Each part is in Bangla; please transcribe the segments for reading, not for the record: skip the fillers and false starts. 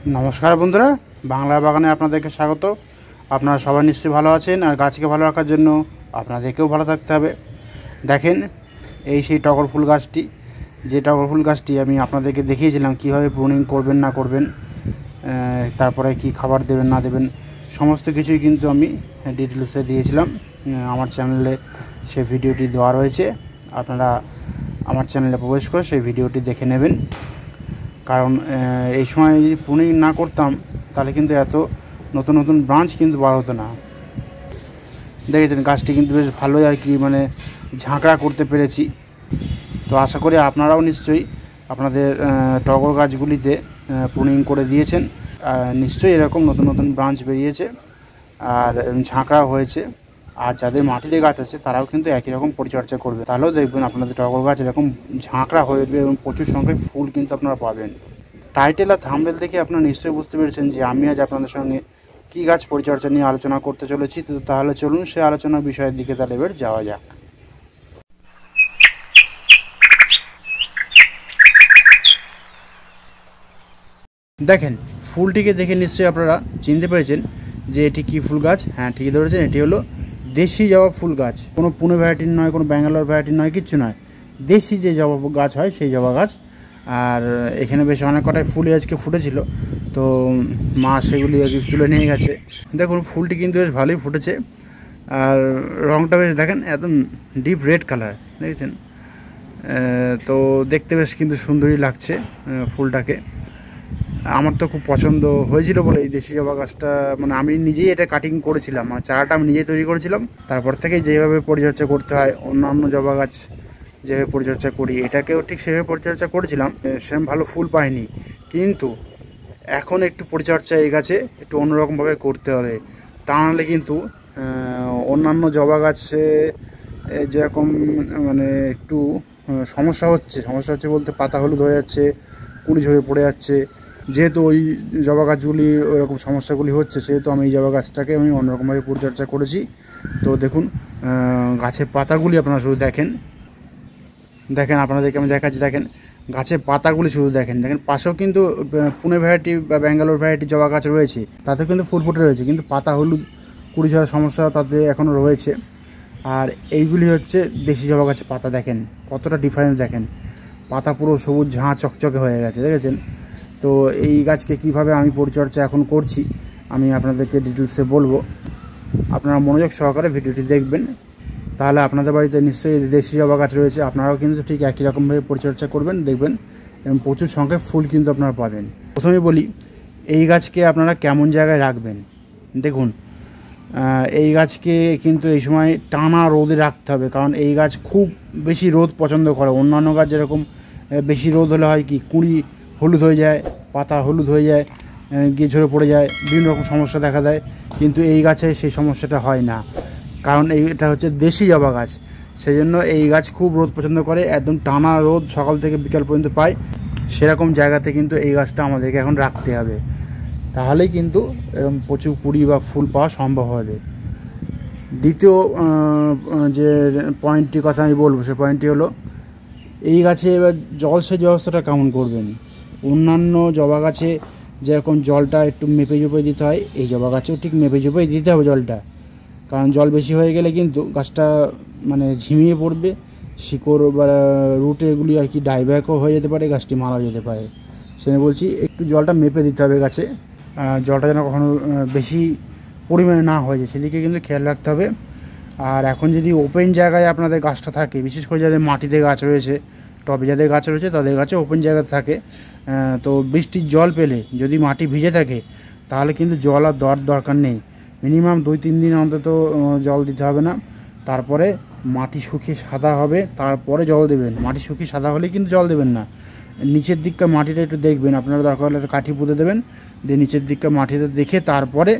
নমস্কার বন্ধুরা, বাংলা বাগানে আপনাদেরকে স্বাগত। আপনারা সবাই নিশ্চয়ই ভালো আছেন, আর গাছকে ভালো রাখার জন্য আপনাদেরকেও ভালো থাকতে হবে। দেখেন, এই সেই টগর ফুল গাছটি, যে টগর ফুল গাছটি আমি আপনাদেরকে দেখিয়েছিলাম কীভাবে প্রুনিং করবেন না করবেন, তারপরে কি খাবার দেবেন না দেবেন, সমস্ত কিছুই কিন্তু আমি ডিটেলসে দিয়েছিলাম। আমার চ্যানেলে সেই ভিডিওটি দেওয়া রয়েছে, আপনারা আমার চ্যানেলে প্রবেশ করে সেই ভিডিওটি দেখে নেবেন। কারণ এই সময় যদি প্রুনিং না করতাম তাহলে কিন্তু এত নতুন নতুন ব্রাঞ্চ কিন্তু বার হতো না। দেখেছেন গাছটি কিন্তু বেশ ভালোই আর কি মানে ঝাঁকড়া করতে পেরেছি। তো আশা করি আপনারাও নিশ্চয়ই আপনাদের টগর গাছগুলিতে প্রুনিং করে দিয়েছেন, নিশ্চয়ই এরকম নতুন নতুন ব্রাঞ্চ বেরিয়েছে আর ঝাঁকড়া হয়েছে। আর যাদের মাটিতে গাছ আছে তারাও কিন্তু একই রকম পরিচর্যা করবে, তাহলেও দেখবেন আপনাদের টগর গাছ এরকম ঝাঁকড়া হয়ে যাবে এবং প্রচুর সংখ্যায় ফুল কিন্তু আপনারা পাবেন। টাইটেল আর থাম্বনেল দেখে আপনারা নিশ্চয়ই বুঝতে পেরেছেন যে আমি আজ আপনাদের সঙ্গে কী গাছ পরিচর্যা নিয়ে আলোচনা করতে চলেছি। তো তাহলে চলুন সে আলোচনার বিষয়ের দিকে তাহলে এবার যাওয়া যাক। দেখেন, ফুলটিকে দেখে নিশ্চয়ই আপনারা চিনতে পেরেছেন যে এটি কী ফুল গাছ। হ্যাঁ, ঠিকই ধরেছেন, এটি হলো দেশি জবা ফুল গাছ। কোনো পুনে ভ্যারাইটির নয়, কোনো ব্যাঙ্গালোর ভ্যারাইটির নয়, কিচ্ছু নয়, দেশি যে জবা গাছ হয় সেই জবা গাছ। আর এখানে বেশ অনেক কটাই ফুলই আজকে ফুটেছিল, তো মা সেগুলি আজকে তুলে নিয়ে গেছে। দেখুন ফুলটি কিন্তু বেশ ভালোই ফুটেছে, আর রঙটা বেশ দেখেন একদম ডিপ রেড কালার, দেখেছেন। তো দেখতে বেশ কিন্তু সুন্দরই লাগছে ফুলটাকে। আমার তো খুব পছন্দ হয়েছিল বলে এই দেশি জবা গাছটা, মানে আমি নিজেই এটা কাটিং করেছিলাম, মানে চারাটা আমি নিজেই তৈরি করেছিলাম। তারপর থেকে যেভাবে পরিচর্যা করতে হয় অন্যান্য জবা গাছ যেভাবে পরিচর্যা করি, এটাকেও ঠিক সেভাবে পরিচর্যা করেছিলাম, সেরকম ভালো ফুল পাইনি। কিন্তু এখন একটু পরিচর্যা এই গাছে একটু অন্যরকমভাবে করতে হবে, তা নাহলে কিন্তু অন্যান্য জবা গাছে যেরকম মানে একটু সমস্যা হচ্ছে বলতে পাতা হলুদ হয়ে যাচ্ছে, কুড়ি ঝরে পড়ে যাচ্ছে। যেহেতু ওই জবা গাছগুলি ওইরকম সমস্যাগুলি হচ্ছে, সেহেতু আমি এই জবা গাছটাকে আমি অন্যরকমভাবে পরিচর্যা করেছি। তো দেখুন গাছের পাতাগুলি আপনারা শুধু দেখেন, আপনাদেরকে আমি দেখাচ্ছি। দেখেন গাছের পাতাগুলি শুধু দেখেন, পাশেও কিন্তু পুনে ভ্যারাইটি বা ব্যাঙ্গালোর ভ্যারাইটি জবা গাছ রয়েছে, তাতে কিন্তু ফুল ফুটে রয়েছে, কিন্তু পাতা হলুদ কুড়ি ঝরার সমস্যা তাতে এখনও রয়েছে। আর এইগুলি হচ্ছে দেশি জবা গাছের পাতা, দেখেন কতটা ডিফারেন্স, দেখেন পাতা পুরো সবুজ ঝাঁ চকচকে হয়ে গেছে, দেখেছেন। তো এই গাছকে কিভাবে আমি পরিচর্যা এখন করছি আমি আপনাদেরকে ডিটেলসে বলবো, আপনারা মনোযোগ সহকারে ভিডিওটি দেখবেন, তাহলে আপনাদের বাড়িতে নিশ্চয়ই দেশি জবা গাছ রয়েছে, আপনারাও কিন্তু ঠিক একই রকমভাবে পরিচর্যা করবেন, দেখবেন এবং প্রচুর সংখ্যায় ফুল কিন্তু আপনারা পাবেন। প্রথমে বলি এই গাছকে আপনারা কেমন জায়গায় রাখবেন। দেখুন এই গাছকে কিন্তু এই সময় টানা রোদে রাখতে হবে, কারণ এই গাছ খুব বেশি রোদ পছন্দ করে। অন্যান্য গাছ যেরকম বেশি রোদ হলে হয় কি কুঁড়ি হলুদ হয়ে যায়, পাতা হলুদ হয়ে যায়, গিয়ে ঝরে পড়ে যায়, বিভিন্ন রকম সমস্যা দেখা দেয়, কিন্তু এই গাছে সেই সমস্যাটা হয় না, কারণ এটা হচ্ছে দেশি জবা গাছ। সেই জন্য এই গাছ খুব রোদ পছন্দ করে, একদম টানা রোদ সকাল থেকে বিকাল পর্যন্ত পায়, সেরকম জায়গাতে কিন্তু এই গাছটা আমাদেরকে এখন রাখতে হবে, তাহলেই কিন্তু এরকম প্রচুর কুড়ি বা ফুল পাওয়া সম্ভব হবে। দ্বিতীয় যে পয়েন্টটির কথা আমি বলবো, সে পয়েন্টটি হলো এই গাছে এবার জলসেচ ব্যবস্থাটা কেমন করবেন। অন্যান্য জবা গাছে যেরকম জলটা একটু মেপে জুপে দিতে হয়, এই জবা গাছেও ঠিক মেপে জুপে দিতে হবে জলটা, কারণ জল বেশি হয়ে গেলে কিন্তু গাছটা মানে ঝিমিয়ে পড়বে, শিকড় বা রুটেগুলি আর কি ডাইব্যাকও হয়ে যেতে পারে, গাছটি মারা যেতে পারে। সেটা বলছি একটু জলটা মেপে দিতে হবে গাছে, জলটা যেন কখনো বেশি পরিমাণে না হয়ে যায় সেদিকে কিন্তু খেয়াল রাখতে হবে। আর এখন যদি ওপেন জায়গায় আপনাদের গাছটা থাকে, বিশেষ করে যাদের মাটিতে গাছ রয়েছে, টবে যাদের গাছ রয়েছে তাদের গাছে ওপেন জায়গাতে থাকে, তো বৃষ্টির জল পেলে যদি মাটি ভিজে থাকে তাহলে কিন্তু জল আর দরকার নেই, মিনিমাম 2-3 দিন অন্তত জল দিতে হবে না। তারপরে মাটি শুকিয়ে সাদা হবে, তারপরে জল দেবেন। মাটি শুকিয়ে সাদা হলেই কিন্তু জল দেবেন না, নিচের দিককার মাটিটা একটু দেখবেন, আপনারা দরকার হলে কাঠি পুঁতে দেবেন, দিয়ে নিচের দিককার মাটিতে দেখে তারপরে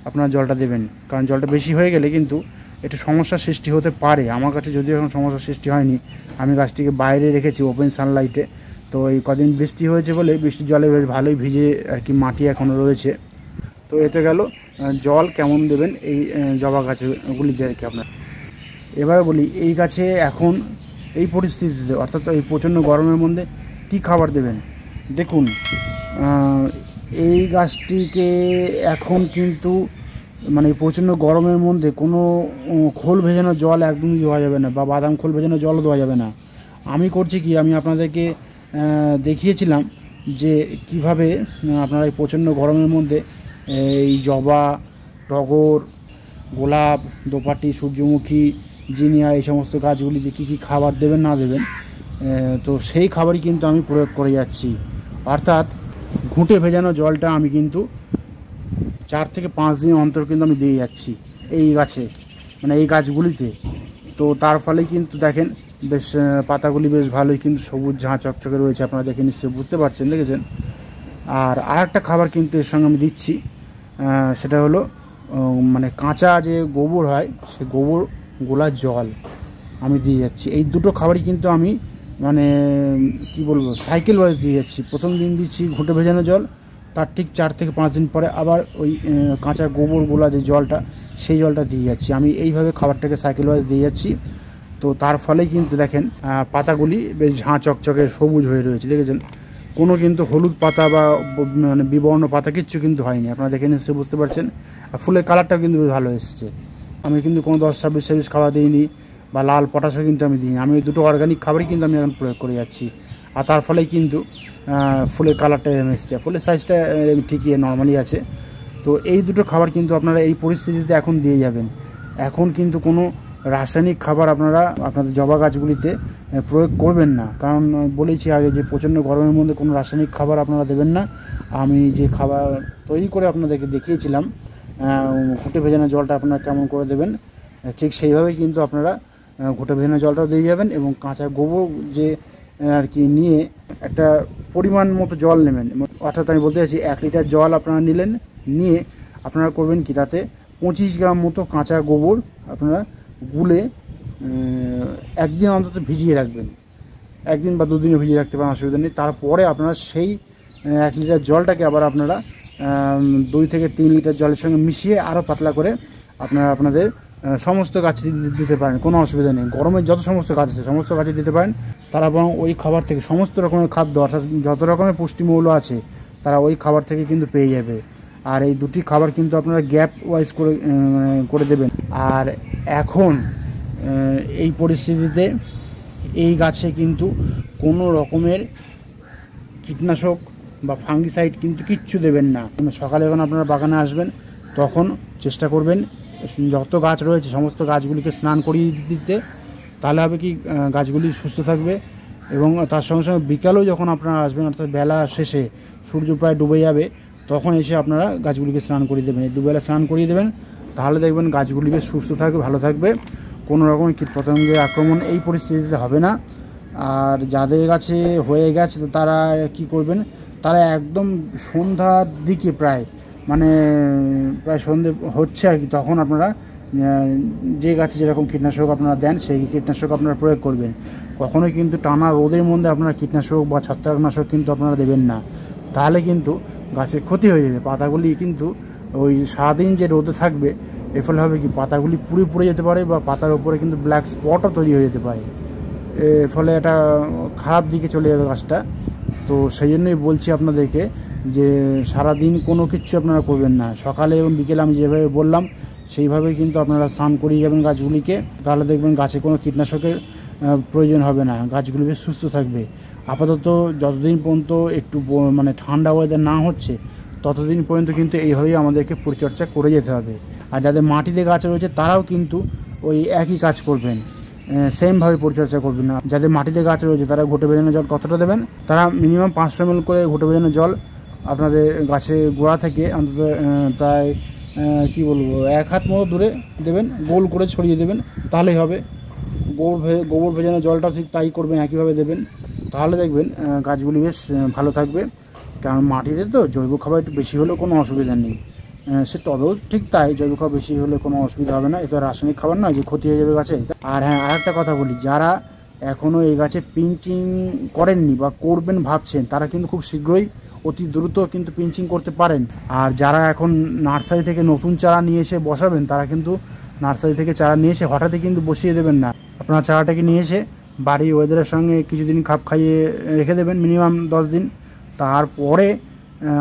আপনারা জলটা দেবেন, কারণ জলটা বেশি হয়ে গেলে কিন্তু একটু সমস্যার সৃষ্টি হতে পারে। আমার কাছে যদিও এখন সমস্যার সৃষ্টি হয়নি, আমি গাছটিকে বাইরে রেখেছি ওপেন সানলাইটে, তো এই কদিন বৃষ্টি হয়েছে বলে বৃষ্টির জলে বেশ ভালোই ভিজে আর কি মাটি এখনও রয়েছে। তো এতে গেল জল কেমন দেবেন এই জবা গাছগুলিতে আর কি আপনার। এবার বলি এই গাছে এখন এই পরিস্থিতিতে, অর্থাৎ এই প্রচণ্ড গরমের মধ্যে কী খাবার দেবেন। দেখুন এই গাছটিকে এখন কিন্তু মানে প্রচণ্ড গরমের মধ্যে কোনো খোল ভেজানো জল একদমই দেওয়া যাবে না, বা বাদাম খোল ভেজানো জলও দেওয়া যাবে না। আমি করছি কি, আমি আপনাদেরকে দেখিয়েছিলাম যে কিভাবে আপনারা এই প্রচণ্ড গরমের মধ্যে এই জবা, টগর, গোলাপ, দোপাটি, সূর্যমুখী, জিনিয়া, এই সমস্ত গাছগুলিতে কী কী খাবার দেবেন না দেবেন, তো সেই খাবারই কিন্তু আমি প্রয়োগ করে যাচ্ছি। অর্থাৎ ঘুঁটে ভেজানো জলটা আমি কিন্তু 4 থেকে 5 দিন অন্তর কিন্তু আমি দিয়ে যাচ্ছি এই গাছে, মানে এই গাছগুলিতে। তো তার ফলে কিন্তু দেখেন বেশ পাতাগুলি বেশ ভালোই কিন্তু সবুজ ঝাঁ চকচকে রয়েছে, আপনারা দেখে নিশ্চয়ই বুঝতে পারছেন, দেখেছেন। আর আরেকটা খাবার কিন্তু এর সঙ্গে আমি দিচ্ছি, সেটা হলো মানে কাঁচা যে গোবর হয় সে গোবর গোলার জল আমি দিয়ে যাচ্ছি। এই দুটো খাবারই কিন্তু আমি মানে কি বলবো সাইকেল ওয়াইজ দিয়ে যাচ্ছি। প্রথম দিন দিচ্ছি ঘুঁটে ভেজানো জল, তার ঠিক 4 থেকে 5 দিন পরে আবার ওই কাঁচা গোবর গোলা যে জলটা সেই জলটা দিয়ে যাচ্ছি। আমি এইভাবে খাবারটাকে সাইকেল ওয়াইজ দিয়ে যাচ্ছি। তো তার ফলে কিন্তু দেখেন পাতাগুলি বেশ ঝাঁ চকচকে সবুজ হয়ে রয়েছে, দেখেছেন। কোনো কিন্তু হলুদ পাতা বা মানে বিবর্ণ পাতা কিচ্ছু কিন্তু হয়নি, আপনারা দেখে নিশ্চয়ই বুঝতে পারছেন। আর ফুলের কালারটাও কিন্তু বেশ ভালো এসেছে। আমি কিন্তু কোনো 10-26 খাবার দিইনি, বা লাল পটাশও কিন্তু আমি দিইনি। আমি ওই দুটো অর্গানিক খাবারই কিন্তু আমি এখন প্রয়োগ করে যাচ্ছি। আর তার ফলেই কিন্তু ফুলের কালারটা এরকম এসছে, ফুলের সাইজটা ঠিকই নর্মালি আছে। তো এই দুটো খাবার কিন্তু আপনারা এই পরিস্থিতিতে এখন দিয়ে যাবেন। এখন কিন্তু কোনো রাসায়নিক খাবার আপনারা আপনাদের জবা গাছগুলিতে প্রয়োগ করবেন না, কারণ বলেছি আগে যে প্রচণ্ড গরমের মধ্যে কোনো রাসায়নিক খাবার আপনারা দেবেন না। আমি যে খাবার তৈরি করে আপনাদেরকে দেখিয়েছিলাম, ঘুঁটে ভেজানো জলটা আপনারা কেমন করে দেবেন, ঠিক সেইভাবেই কিন্তু আপনারা ঘুঁটে ভেজানো জলটাও দিয়ে যাবেন। এবং কাঁচা গোবর যে আর কি নিয়ে একটা পরিমাণ মতো জল নেবেন, অর্থাৎ আমি বলতে চাইছি 1 লিটার জল আপনারা নিলেন, নিয়ে আপনারা করবেন কি, তাতে 25 গ্রাম মতো কাঁচা গোবর আপনারা গুলে একদিন অন্তত ভিজিয়ে রাখবেন। 1 দিন বা 2 দিনে ভিজিয়ে রাখতে পারেন, অসুবিধা নেই। তারপরে আপনারা সেই 1 লিটার জলটাকে আবার আপনারা 2 থেকে 3 লিটার জলের সঙ্গে মিশিয়ে আরও পাতলা করে আপনারা আপনাদের সমস্ত গাছে দিতে পারেন, কোনো অসুবিধা নেই। গরমের যত সমস্ত গাছ আছে সমস্ত গাছে দিতে পারেন। তারা এবং ওই খাবার থেকে সমস্ত রকমের খাদ্য, অর্থাৎ যত রকমের পুষ্টিমূল্য আছে তারা ওই খাবার থেকে কিন্তু পেয়ে যাবে। আর এই দুটি খাবার কিন্তু আপনারা গ্যাপ ওয়াইজ করে দেবেন। আর এখন এই পরিস্থিতিতে এই গাছে কিন্তু কোনো রকমের কীটনাশক বা ফাঙ্গিসাইড কিন্তু কিচ্ছু দেবেন না। সকালে যখন আপনারা বাগানে আসবেন তখন চেষ্টা করবেন যত গাছ রয়েছে সমস্ত গাছগুলিকে স্নান করিয়ে দিতে, তাহলে হবে কি গাছগুলি সুস্থ থাকবে। এবং তার সঙ্গে সঙ্গে বিকালেও যখন আপনারা আসবেন, অর্থাৎ বেলা শেষে সূর্য প্রায় ডুবে যাবে, তখন এসে আপনারা গাছগুলিকে স্নান করিয়ে দেবেন। এই দুবেলা স্নান করিয়ে দেবেন, তাহলে দেখবেন গাছগুলি বেশ সুস্থ থাকবে, ভালো থাকবে, কোনো রকম কীটপতঙ্গের আক্রমণ এই পরিস্থিতিতে হবে না। আর যাদের কাছে হয়ে গেছে তো তারা কি করবেন, তারা একদম সন্ধ্যার দিকে প্রায় সন্ধে হচ্ছে আর কি, তখন আপনারা যে গাছে যেরকম কীটনাশক আপনারা দেন সেই কীটনাশক আপনারা প্রয়োগ করবেন। কখনোই কিন্তু টানা রোদের মধ্যে আপনারা কীটনাশক বা ছত্রাকনাশক কিন্তু আপনারা দেবেন না, তাহলে কিন্তু গাছের ক্ষতি হয়ে যাবে। পাতাগুলি কিন্তু ওই সারাদিন যে রোদে থাকবে এর ফলে হবে কি, পাতাগুলি পুড়ে যেতে পারে, বা পাতার উপরে কিন্তু ব্ল্যাক স্পটও তৈরি হয়ে যেতে পারে, এর ফলে এটা খারাপ দিকে চলে যাবে গাছটা। তো সেই জন্যই বলছি আপনাদেরকে যে সারাদিন কোনো কিচ্ছু আপনারা করবেন না, সকালে এবং বিকেলে আমি যেভাবে বললাম সেইভাবেই কিন্তু আপনারা স্নান করিয়ে যাবেন গাছগুলিকে, তাহলে দেখবেন গাছে কোনো কীটনাশকের প্রয়োজন হবে না, গাছগুলি বেশ সুস্থ থাকবে। আপাতত যতদিন পর্যন্ত একটু মানে ঠান্ডা ওয়েদার না হচ্ছে ততদিন পর্যন্ত কিন্তু এইভাবেই আমাদেরকে পরিচর্যা করে যেতে হবে। আর যাদের মাটিতে গাছ রয়েছে তারাও কিন্তু ওই একই কাজ করবেন, সেমভাবে পরিচর্যা করবেন না। যাদের মাটিতে গাছ রয়েছে তারা ঘুঁটে ভেজানো জল কতটা দেবেন, তারা মিনিমাম 500 ml করে ঘুঁটে ভেজানো জল আপনাদের গাছের গোড়া থেকে অন্তত প্রায় কি বলবো 1 হাত মতো দূরে দেবেন, গোল করে ছড়িয়ে দেবেন, তাহলেই হবে। গোবর ভেজানো জলটাও ঠিক তাই করবেন, একইভাবে দেবেন, তাহলে দেখবেন গাছগুলি বেশ ভালো থাকবে। কারণ মাটিতে তো জৈব খাবার একটু বেশি হলেও কোনো অসুবিধা নেই, সে টবেও ঠিক তাই, জৈব খাবার বেশি হলে কোনো অসুবিধা হবে না, এ তো রাসায়নিক খাবার নয় যে ক্ষতি হয়ে যাবে গাছে। আর হ্যাঁ, আরেকটা কথা বলি, যারা এখনও এই গাছে পিঞ্চিং করেননি বা করবেন ভাবছেন তারা কিন্তু খুব শীঘ্রই অতি দ্রুত কিন্তু পিঞ্চিং করতে পারেন। আর যারা এখন নার্সারি থেকে নতুন চারা নিয়ে এসে বসাবেন তারা কিন্তু নার্সারি থেকে চারা নিয়ে এসে হঠাৎই কিন্তু বসিয়ে দেবেন না। আপনারা চারাটাকে নিয়ে এসে বাড়ির ওয়েদারের সঙ্গে কিছুদিন খাপ খাইয়ে রেখে দেবেন, মিনিমাম 10 দিন। তারপরে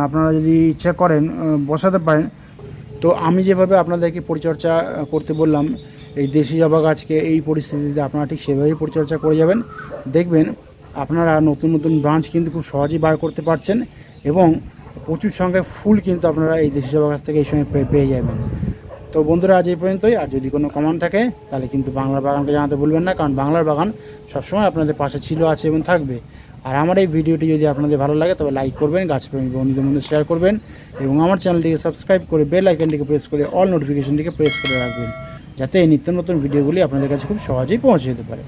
আপনারা যদি ইচ্ছা করেন বসাতে পারেন। তো আমি যেভাবে আপনাদেরকে পরিচর্যা করতে বললাম এই দেশি জবা গাছকে, এই পরিস্থিতিতে আপনারা ঠিক সেভাবেই পরিচর্যা করে যাবেন, দেখবেন আপনারা নতুন নতুন ব্রাঞ্চ কিন্তু খুব সহজেই বার করতে পারছেন এবং প্রচুর সংখ্যায় ফুল কিন্তু আপনারা এই দেশি জবা গাছ থেকে এই সময় পেয়ে যাবেন। তো বন্ধুরা আজ এই পর্যন্তই। আর যদি কোনো কমেন্ট থাকে তাহলে কিন্তু বাংলার বাগানকে জানাতে ভুলবেন না, কারণ বাংলার বাগান সবসময় আপনাদের পাশে ছিল, আছে এবং থাকবে। আর আমার এই ভিডিওটি যদি আপনাদের ভালো লাগে তবে লাইক করবেন, গাছপ্রেমী বন্ধুদের মধ্যে শেয়ার করবেন এবং আমার চ্যানেলটিকে সাবস্ক্রাইব করে বেল আইকনটিকে প্রেস করে অল নোটিফিকেশনটিকে প্রেস করে রাখবেন, যাতে এই নিত্য নতুন ভিডিওগুলি আপনাদের কাছে খুব সহজেই পৌঁছে যেতে পারে।